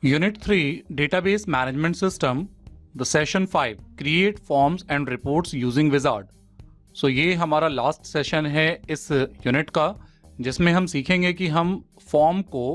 Unit 3 Database Management System, the Session 5 Create Forms and Reports Using Wizard. So ये हमारा last session है इस unit का, जिसमें हम सीखेंगे कि हम फॉर्म को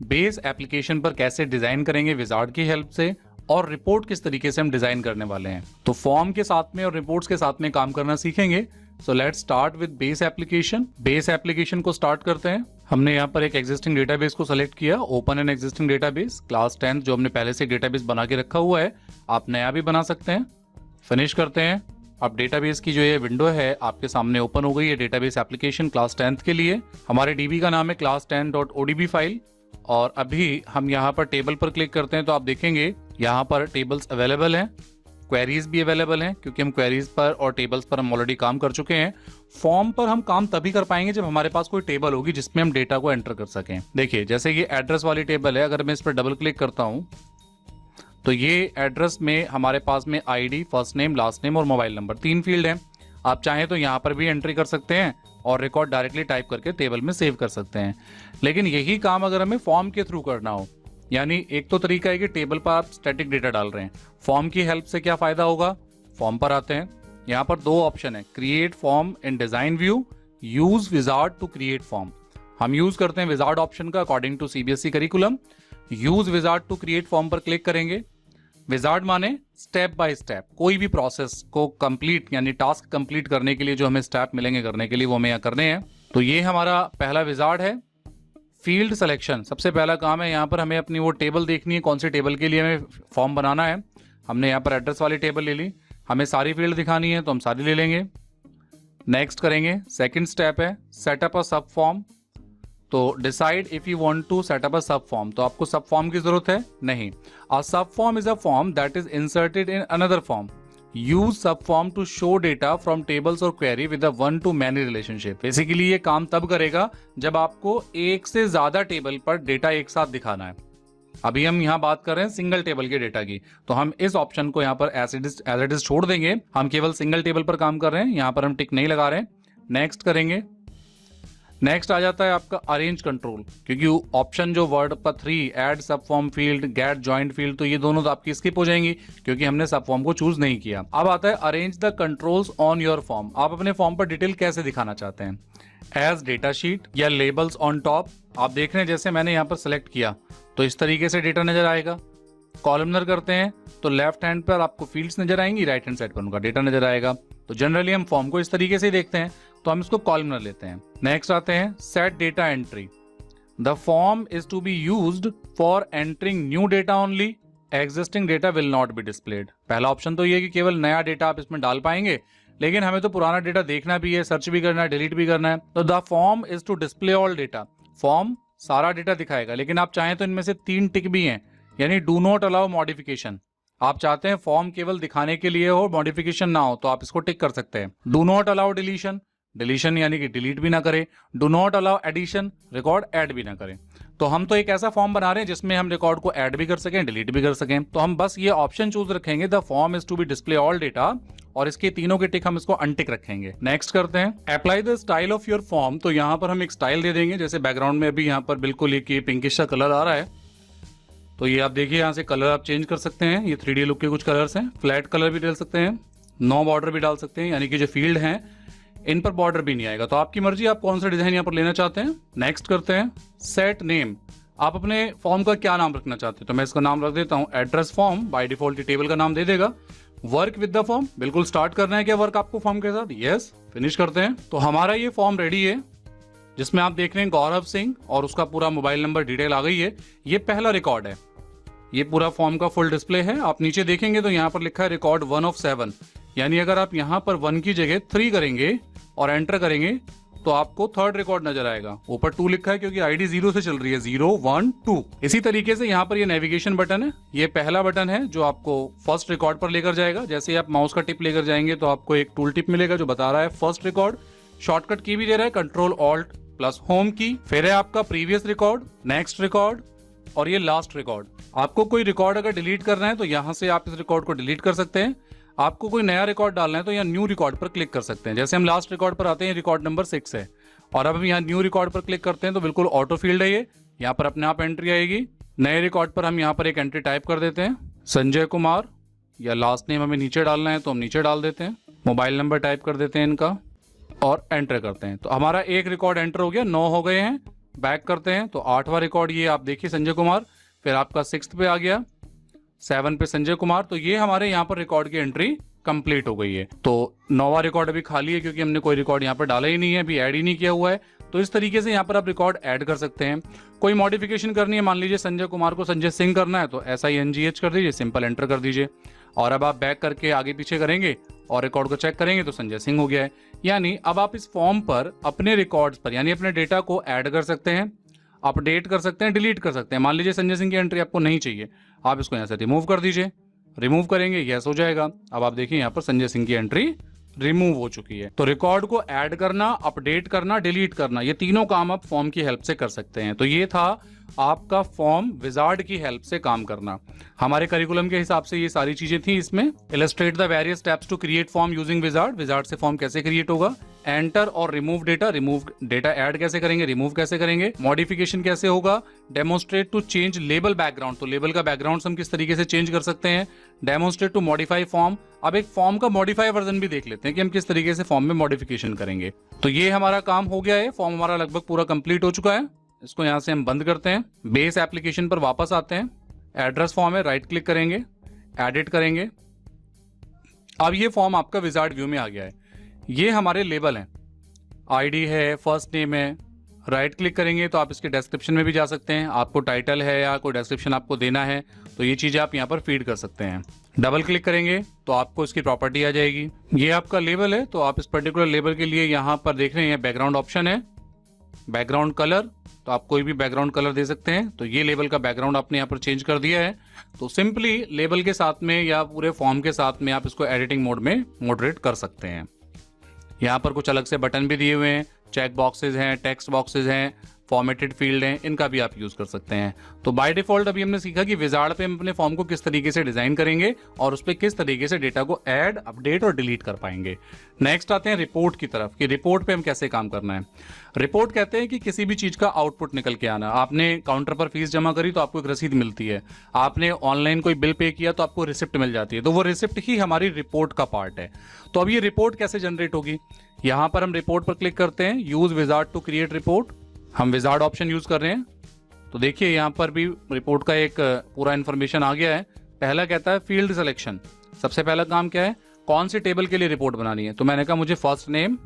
बेस एप्लीकेशन पर कैसे डिज़ाइन करेंगे विजार्ड की हेल्प से, और रिपोर्ट किस तरीके से हम डिज़ाइन करने वाले हैं. तो फॉर्म के साथ में और रिपोर्ट्स के साथ में काम करना सीखेंगे. So let's start with base application. Base application को स्टार्ट करते हैं. हमने यहाँ पर एक एग्जिस्टिंग डेटाबेस को सेलेक्ट किया, open an existing database class 10, जो हमने पहले से डेटाबेस बना के रखा हुआ है. आप नया भी बना सकते हैं. फिनिश करते हैं. अब डेटाबेस की जो ये विंडो है आपके सामने ओपन हो गई है. डेटाबेस एप्लीकेशन क्लास 10 के लिए हमारे डीबी का नाम है class10.odb फाइल. और अभी हम यहाँ पर टेबल पर क्लिक करते हैं तो आप देखेंगे यहाँ पर टेबल्स अवेलेबल हैं, क्वेरीज भी अवेलेबल हैं, क्योंकि हम क्वेरीज पर और टेबल्स पर हम ऑलरेडी काम कर चुके हैं. फॉर्म पर हम काम तभी कर पाएंगे जब हमारे पास कोई टेबल होगी जिसमें हम डेटा को एंटर कर सकें. देखिए, जैसे ये एड्रेस वाली टेबल है, अगर मैं इस पर डबल क्लिक करता हूँ तो ये एड्रेस में हमारे पास में ID, first name, last name और मोबाइल नंबर 3 फील्ड हैं. आप चाहें तो यहाँ पर भी एंट्री कर सकते हैं और रिकॉर्ड डायरेक्टली टाइप करके टेबल में सेव कर सकते हैं. लेकिन यही काम अगर हमें फॉर्म के थ्रू करना हो, यानी एक तो तरीका है कि टेबल पर आप स्टैटिक डेटा डाल रहे हैं, फॉर्म की हेल्प से क्या फायदा होगा. फॉर्म पर आते हैं. यहाँ पर 2 ऑप्शन है, create form in design view, use wizard to create form. हम यूज करते हैं विजार्ड ऑप्शन का according to CBSE curriculum. Use wizard to create form पर क्लिक करेंगे. विजार्ड माने स्टेप बाय स्टेप, कोई भी प्रोसेस को कंप्लीट यानी टास्क कंप्लीट करने के लिए जो हमें स्टेप मिलेंगे करने के लिए, वो हमें यहाँ करने हैं. तो ये हमारा पहला विजार्ड है. फील्ड सिलेक्शन सबसे पहला काम है. यहाँ पर हमें अपनी वो टेबल देखनी है, कौन से टेबल के लिए हमें फॉर्म बनाना है. हमने यहाँ पर एड्रेस वाली टेबल ले ली, हमें सारी फील्ड दिखानी है तो हम सारी ले लेंगे. नेक्स्ट करेंगे. सेकंड स्टेप है सेटअप अ सब फॉर्म. तो decide if you want to setup a sub form. तो आपको सब फॉर्म की जरूरत है नहीं. A sub form is a form that is inserted in another form. Use sub form to show data from tables और query with a 1 to many relationship. Basically ये काम तब करेगा जब आपको एक से ज्यादा टेबल पर डेटा एक साथ दिखाना है. अभी हम यहाँ बात कर रहे हैं सिंगल टेबल के डेटा की, तो हम इस ऑप्शन को यहाँ पर एज इट इज छोड़ देंगे. हम केवल सिंगल टेबल पर काम कर रहे हैं, यहाँ पर हम टिक नहीं लगा रहे हैं. नेक्स्ट करेंगे. नेक्स्ट आ जाता है आपका अरेंज कंट्रोल, क्योंकि ऑप्शन जो वर्ड पर 3 add subform field, get joint field, तो ये दोनों तो आपकी स्किप हो जाएंगी क्योंकि हमने सब फॉर्म को चूज नहीं किया. अब आता है arrange the controls on your form. आप अपने फॉर्म पर डिटेल कैसे दिखाना चाहते हैं, एज डेटा शीट या लेबल्स ऑन टॉप. आप देख रहे हैं जैसे मैंने यहाँ पर सेलेक्ट किया तो इस तरीके से डेटा नजर आएगा. कॉलमनर करते हैं तो लेफ्ट हैंड पर आपको फील्ड्स नजर आएंगी, राइट हैंड साइड पर उनका डेटा नजर आएगा. तो जनरली हम फॉर्म को इस तरीके से ही देखते हैं, तो हम इसको कॉलमनर लेते हैं. नेक्स्ट आते हैं set data entry. The form is to be used for entering new data only, existing data will not be displayed. पहला ऑप्शन तो ये है कि केवल नया डेटा आप इसमें डाल पाएंगे, लेकिन हमें तो पुराना डेटा देखना भी है, सर्च भी करना है, डिलीट भी करना है. तो the form is to display all data. Form सारा डेटा दिखाएगा, लेकिन आप चाहें तो इनमें से 3 टिक भी हैं, यानी डू नॉट अलाउ मॉडिफिकेशन. आप चाहते हैं फॉर्म केवल दिखाने के लिए हो, मॉडिफिकेशन ना हो, तो आप इसको टिक कर सकते हैं. Do not allow deletion, deletion यानी कि डिलीट भी ना करें. Do not allow addition, record add भी ना करें. तो हम तो एक ऐसा फॉर्म बना रहे हैं जिसमें हम रिकॉर्ड को ऐड भी कर सकें, डिलीट भी कर सकें. तो हम बस ये ऑप्शन चूज रखेंगे, the form is to be display all data, और इसके तीनों के टिक हम इसको अनटिक रखेंगे. नेक्स्ट करते हैं apply the style of your form. तो यहाँ पर हम एक स्टाइल दे देंगे, जैसे बैकग्राउंड में अभी यहाँ पर बिल्कुल एक पिंकिश सा कलर आ रहा है, तो ये आप देखिए यहाँ से कलर आप चेंज कर सकते हैं. ये 3D लुक के कुछ कलर्स हैं. फ्लैट कलर भी डाल सकते हैं, नो बॉर्डर भी डाल सकते हैं, यानी कि जो फील्ड हैं इन पर बॉर्डर भी नहीं आएगा. तो आपकी मर्जी, आप कौन सा डिजाइन यहाँ पर लेना चाहते हैं. नेक्स्ट करते हैं सेट नेम. आप अपने फॉर्म का क्या नाम रखना चाहते हैं, तो मैं इसका नाम रख देता हूँ address form. By default table का नाम दे देगा. वर्क विद द फॉर्म, बिल्कुल स्टार्ट करना है क्या वर्क आपको फॉर्म के साथ. यस. फिनिश करते हैं. तो हमारा ये फॉर्म रेडी है, जिसमें आप देख रहे हैं गौरव सिंह और उसका पूरा मोबाइल नंबर डिटेल आ गई है. ये पहला रिकॉर्ड है, ये पूरा फॉर्म का फुल डिस्प्ले है. आप नीचे देखेंगे तो यहाँ पर लिखा है रिकॉर्ड 1 of 7, यानी अगर आप यहाँ पर 1 की जगह 3 करेंगे और एंटर करेंगे तो आपको 3rd रिकॉर्ड नजर आएगा. ऊपर 2 लिखा है क्योंकि आईडी 0 से चल रही है, 0 1 2. इसी तरीके से यहाँ पर ये नेविगेशन बटन है, ये पहला बटन है जो आपको फर्स्ट रिकॉर्ड पर लेकर जाएगा. जैसे आप माउस का टिप लेकर जाएंगे तो आपको एक टूल टिप मिलेगा जो बता रहा है फर्स्ट रिकॉर्ड. शॉर्टकट की भी दे रहा है, कंट्रोल ऑल्ट प्लस होम की. फिर है आपका प्रीवियस रिकॉर्ड, नेक्स्ट रिकॉर्ड और ये लास्ट रिकॉर्ड. आपको कोई रिकॉर्ड अगर डिलीट करना है तो यहाँ से आप इस रिकॉर्ड को डिलीट कर सकते हैं. आपको कोई नया रिकॉर्ड डालना है तो यहाँ न्यू रिकॉर्ड पर क्लिक कर सकते हैं. जैसे हम लास्ट रिकॉर्ड पर आते हैं, रिकॉर्ड नंबर 6 है, और अब हम यहाँ न्यू रिकॉर्ड पर क्लिक करते हैं तो बिल्कुल ऑटो फील्ड है ये, यहाँ पर अपने आप एंट्री आएगी. नए रिकॉर्ड पर हम यहाँ पर एक एंट्री टाइप कर देते हैं, संजय कुमार, या लास्ट नेम हमें नीचे डालना है तो हम नीचे डाल देते हैं, मोबाइल नंबर टाइप कर देते हैं इनका और एंटर करते हैं। तो हमारा एक रिकॉर्ड एंटर हो गया, 9 हो गए हैं। बैक करते हैं तो 8वां रिकॉर्ड ये आप देखिए संजय कुमार, फिर आपका 6th पे आ गया, 7 पे संजय कुमार। तो ये हमारे यहाँ पर रिकॉर्ड की एंट्री कंप्लीट हो गई है। तो 9वां रिकॉर्ड अभी खाली है क्योंकि हमने कोई रिकॉर्ड यहाँ पर डाला ही नहीं है, अभी ऐड ही नहीं किया हुआ है। तो इस तरीके से यहाँ पर आप रिकॉर्ड ऐड कर सकते हैं। कोई मॉडिफिकेशन करनी है, मान लीजिए संजय कुमार को संजय सिंह करना है तो SINGH कर दीजिए, सिंपल एंटर कर दीजिए। और अब आप बैक करके आगे पीछे करेंगे और रिकॉर्ड को चेक करेंगे तो संजय सिंह हो गया है। यानी अब आप इस फॉर्म पर अपने रिकॉर्ड्स पर यानी अपने डेटा को ऐड कर सकते हैं, अपडेट कर सकते हैं, डिलीट कर सकते हैं। मान लीजिए संजय सिंह की एंट्री आपको नहीं चाहिए, आप इसको यहाँ से रिमूव कर दीजिए, रिमूव करेंगे यस हो जाएगा। अब आप देखिए यहाँ पर संजय सिंह की एंट्री रिमूव हो चुकी है। तो रिकॉर्ड को ऐड करना, अपडेट करना, डिलीट करना, ये तीनों काम आप फॉर्म की हेल्प से कर सकते हैं। तो ये था आपका फॉर्म विजार्ड की हेल्प से काम करना। हमारे करिकुलम के हिसाब से ये सारी चीजें थी इसमें। Illustrate the various steps to create form using wizard, wizard से फॉर्म कैसे क्रिएट होगा, एंटर और रिमूव डेटा ऐड कैसे करेंगे, रिमूव कैसे करेंगे, मॉडिफिकेशन कैसे होगा, demonstrate to change label background, तो लेबल का बैकग्राउंड हम किस तरीके से चेंज कर सकते हैं, डेमोन्स्ट्रेट टू मॉडिफाई फॉर्म। अब एक फॉर्म का मॉडिफाई वर्जन भी देख लेते हैं कि हम किस तरीके से फॉर्म में मॉडिफिकेशन करेंगे। तो ये हमारा काम हो गया है, फॉर्म हमारा लगभग पूरा कंप्लीट हो चुका है। इसको यहां से हम बंद करते हैं, बेस एप्लीकेशन पर वापस आते हैं, एड्रेस फॉर्म है, राइट क्लिक करेंगे, एडिट करेंगे। अब ये फॉर्म आपका विजार्ड व्यू में आ गया है। ये हमारे लेबल हैं, आईडी है, फर्स्ट नेम है। राइट क्लिक करेंगे तो आप इसके डिस्क्रिप्शन में भी जा सकते हैं, आपको टाइटल है या कोई डिस्क्रिप्शन आपको देना है तो ये चीज़ें आप यहाँ पर फीड कर सकते हैं। डबल क्लिक करेंगे तो आपको इसकी प्रॉपर्टी आ जाएगी। ये आपका लेबल है, तो आप इस पर्टिकुलर लेबल के लिए यहाँ पर देख रहे हैं बैकग्राउंड ऑप्शन है, बैकग्राउंड कलर, तो आप कोई भी बैकग्राउंड कलर दे सकते हैं। तो ये लेबल का बैकग्राउंड आपने यहाँ पर चेंज कर दिया है। तो सिंपली लेबल के साथ में या पूरे फॉर्म के साथ में आप इसको एडिटिंग मोड में मॉडरेट कर सकते हैं। यहाँ पर कुछ अलग से बटन भी दिए हुए हैं, चेक बॉक्सेज हैं, टेक्स्ट बॉक्सेज हैं, फॉर्मेटेड फील्ड हैं, इनका भी आप यूज कर सकते हैं। तो बाय डिफॉल्ट अभी हमने सीखा कि विजार्ड पे हम अपने फॉर्म को किस तरीके से डिजाइन करेंगे और उस पर किस तरीके से डेटा को ऐड, अपडेट और डिलीट कर पाएंगे। नेक्स्ट आते हैं रिपोर्ट की तरफ कि रिपोर्ट पे हम कैसे काम करना है। रिपोर्ट कहते हैं कि किसी भी चीज का आउटपुट निकल के आना। आपने काउंटर पर फीस जमा करी तो आपको एक रसीद मिलती है, आपने ऑनलाइन कोई बिल पे किया तो आपको रिसिप्ट मिल जाती है, तो वो रिसिप्ट ही हमारी रिपोर्ट का पार्ट है। तो अब ये रिपोर्ट कैसे जनरेट होगी, यहां पर हम रिपोर्ट पर क्लिक करते हैं, use wizard to create report. हम विजार्ड ऑप्शन यूज कर रहे हैं तो देखिए यहां पर भी रिपोर्ट का एक पूरा इंफॉर्मेशन आ गया है। पहला कहता है फील्ड सिलेक्शन, सबसे पहला काम क्या है, कौन सी टेबल के लिए रिपोर्ट बनानी है। तो मैंने कहा मुझे फर्स्ट नेम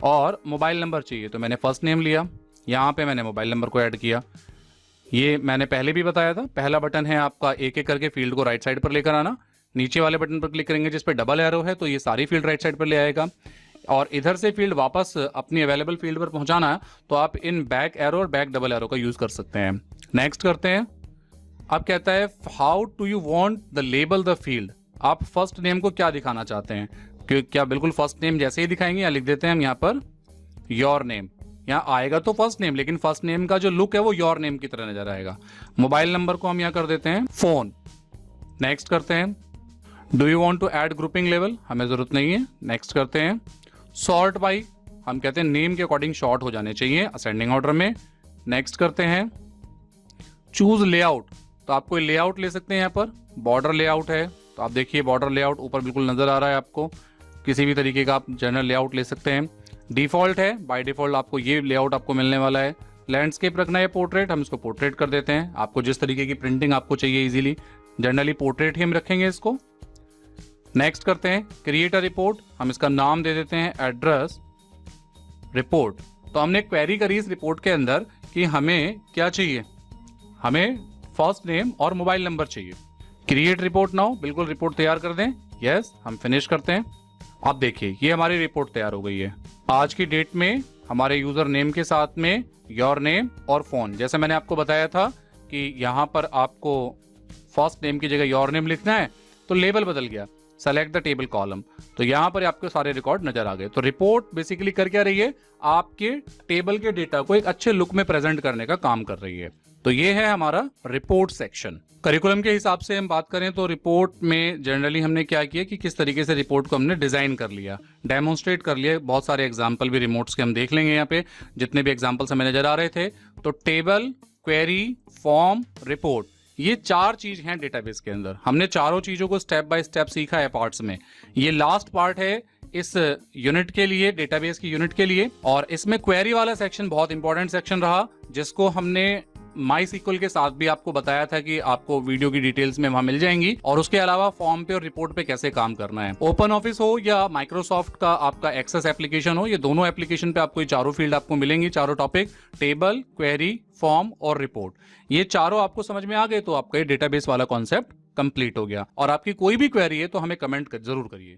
और मोबाइल नंबर चाहिए, तो मैंने फर्स्ट नेम लिया, यहाँ पे मैंने मोबाइल नंबर को ऐड किया। ये मैंने पहले भी बताया था, पहला बटन है आपका एक एक करके फील्ड को राइट साइड पर लेकर आना। नीचे वाले बटन पर क्लिक करेंगे जिस पे डबल एरो है तो ये सारी फील्ड राइट साइड पर ले आएगा, और इधर से फील्ड वापस अपनी अवेलेबल फील्ड पर पहुंचाना है तो आप इन बैक एरो और बैक डबल एरो का यूज कर सकते हैं। नेक्स्ट करते हैं। अब कहता है how do you want the label the field, आप फर्स्ट नेम को क्या दिखाना चाहते हैं, क्या बिल्कुल फर्स्ट नेम जैसे ही दिखाएंगे या लिख देते हैं हम यहाँ पर योर नेम। यहाँ आएगा तो फर्स्ट नेम, लेकिन फर्स्ट नेम का जो लुक है वो योर नेम की तरह नजर आएगा। मोबाइल नंबर को हम यहाँ कर देते हैं फोन। नेक्स्ट करते हैं। Do you want to add grouping level, हमें जरूरत नहीं है। नेक्स्ट करते हैं। सॉर्ट बाई, हम कहते हैं नेम के अकॉर्डिंग शॉर्ट हो जाने चाहिए असेंडिंग ऑर्डर में। नेक्स्ट करते हैं। चूज लेआउट, तो आप कोई लेआउट ले सकते हैं, यहाँ पर बॉर्डर लेआउट है तो आप देखिए बॉर्डर लेआउट ऊपर बिल्कुल नजर आ रहा है आपको, किसी भी तरीके का आप जनरल लेआउट ले सकते हैं। डिफॉल्ट है, बाय डिफॉल्ट आपको ये लेआउट आपको मिलने वाला है। लैंडस्केप रखना है पोर्ट्रेट, हम इसको पोर्ट्रेट कर देते हैं। आपको जिस तरीके की प्रिंटिंग आपको चाहिए इजीली, जनरली पोर्ट्रेट ही हम रखेंगे इसको। नेक्स्ट करते हैं। क्रिएट अ रिपोर्ट, हम इसका नाम दे देते हैं एड्रेस रिपोर्ट। तो हमने क्वेरी करी इस रिपोर्ट के अंदर कि हमें क्या चाहिए, हमें फर्स्ट नेम और मोबाइल नंबर चाहिए। क्रिएट रिपोर्ट नाउ, बिल्कुल रिपोर्ट तैयार कर दें। यस, हम फिनिश करते हैं। अब देखिए ये हमारी रिपोर्ट तैयार हो गई है। आज की डेट में हमारे यूजर नेम के साथ में योर नेम और फोन, जैसे मैंने आपको बताया था कि यहाँ पर आपको फर्स्ट नेम की जगह योर नेम लिखना है तो लेबल बदल गया, सेलेक्ट द टेबल कॉलम, तो यहाँ पर आपको सारे रिकॉर्ड नजर आ गए। तो रिपोर्ट बेसिकली कर क्या रही है, आपके टेबल के डेटा को एक अच्छे लुक में प्रेजेंट करने का काम कर रही है। तो ये है हमारा रिपोर्ट सेक्शन। करिकुलम के हिसाब से हम बात करें तो रिपोर्ट में जनरली हमने क्या किया कि किस तरीके से रिपोर्ट को हमने डिजाइन कर लिया, डेमोन्स्ट्रेट कर लिया। बहुत सारे एग्जाम्पल भी रिमोट्स के हम देख लेंगे यहाँ पे, जितने भी एग्जाम्पल्स हमें नजर आ रहे थे। तो टेबल क्वेरी, फॉर्म, रिपोर्ट, ये 4 चीज हैं डेटाबेस के अंदर। हमने चारों चीजों को स्टेप बाय स्टेप सीखा है पार्ट्स में। ये लास्ट पार्ट है इस यूनिट के लिए, डेटाबेस की यूनिट के लिए। और इसमें क्वेरी वाला सेक्शन बहुत इंपॉर्टेंट सेक्शन रहा, जिसको हमने MySQL के साथ भी आपको बताया था कि आपको वीडियो की डिटेल्स में वहां मिल जाएंगी। और उसके अलावा फॉर्म पे और रिपोर्ट पे कैसे काम करना है। ओपन ऑफिस हो या माइक्रोसॉफ्ट का आपका एक्सेस एप्लीकेशन हो, ये दोनों एप्लीकेशन पे आपको ये चारों फील्ड आपको मिलेंगी, चारों टॉपिक, टेबल, क्वेरी, फॉर्म और रिपोर्ट। ये चारों आपको समझ में आ गए तो आपका ये डेटाबेस वाला कॉन्सेप्ट कंप्लीट हो गया। और आपकी कोई भी क्वेरी है तो हमें कमेंट जरूर करिए।